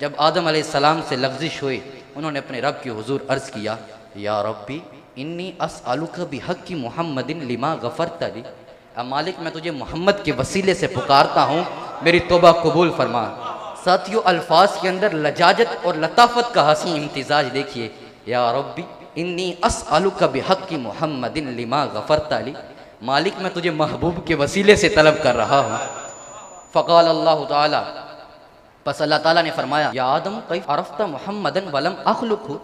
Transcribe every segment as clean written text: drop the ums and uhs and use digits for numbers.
जब आदम अलैहिस्सलाम से लफ्ज़िश हुई, उन्होंने अपने रब के हुजूर अर्ज़ किया, या रब्बी इन्नी अस्अलुका बिहक्की मुहम्मदिन लिमा गफ़रत ली। मालिक मैं तुझे मोहम्मद के वसीले से पुकारता हूँ, मेरी तौबा कबूल फरमा। साथियों, अल्फाज के अंदर लजाजत और लताफत का हसीन इम्तिजाज देखिए। या रब्बी इन्नी अस्अलुका बिहक्की मुहम्मदिन लिमा गफ़रत ली, मालिक मैं तुझे महबूब के वसीले से तलब कर रहा हूँ। फ़क़ाल अल्लाह ताला, बस अल्लाह ताला ने फरमाया, या आदम कैफ़ अरफ़्ता मुहम्मदन वलम अख़्लुक़हु,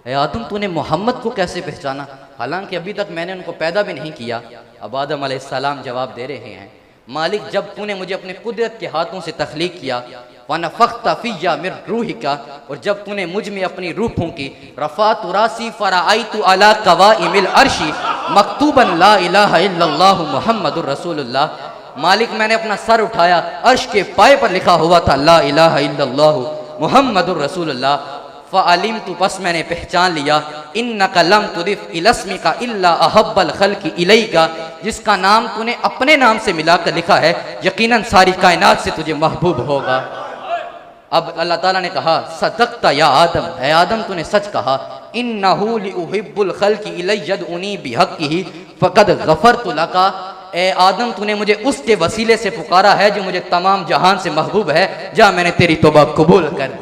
ए आदम तूने मोहम्मद को कैसे पहचाना, हालांकि अभी तक मैंने उनको पैदा भी नहीं किया। अब आदम अलैहिस्सलाम जवाब दे रहे हैं, मालिक जब तूने मुझे अपने कुदरत के हाथों से तख्लीक किया, वनफ़ख़्ता फ़िय्या मिन रूहिका, और जब तूने मुझ में अपनी रूह फूंकी, रफ़अतु रासी फ़रअयतु अला क़वाइमिल अर्शी मकतूबन ला इलाहा इल्लल्लाहु मुहम्मदुर रसूलुल्लाह, मालिक मैंने अपना सर उठाया, अर्श के पाए पर लिखा हुआ था ला इलाहा इल्लल्लाहु मुहम्मदुर रसूलुल्लाह। फ़अलिमतु, बस मैंने पहचान लिया, इन्नका लम तुदिफ़ इलस्मिका इल्ला अहब्बल खल्क़ि इलैका, जिसका नाम तूने अपने नाम से मिलाकर लिखा है, यकीनन सारी कायनात से तुझे महबूब होगा। अब अल्लाह ताला ने कहा, सदक़्ता या आदम, है आदम तूने सच कहा, इन्नहु लिउहिब्बुल खल्क़ि इलय्यदउनी बिहक़्क़िही फ़क़द गफ़रतु लका, ए आदम तूने मुझे उसके वसीले से पुकारा है जो मुझे तमाम जहान से महबूब है, जा मैंने तेरी तौबा कबूल कर दी।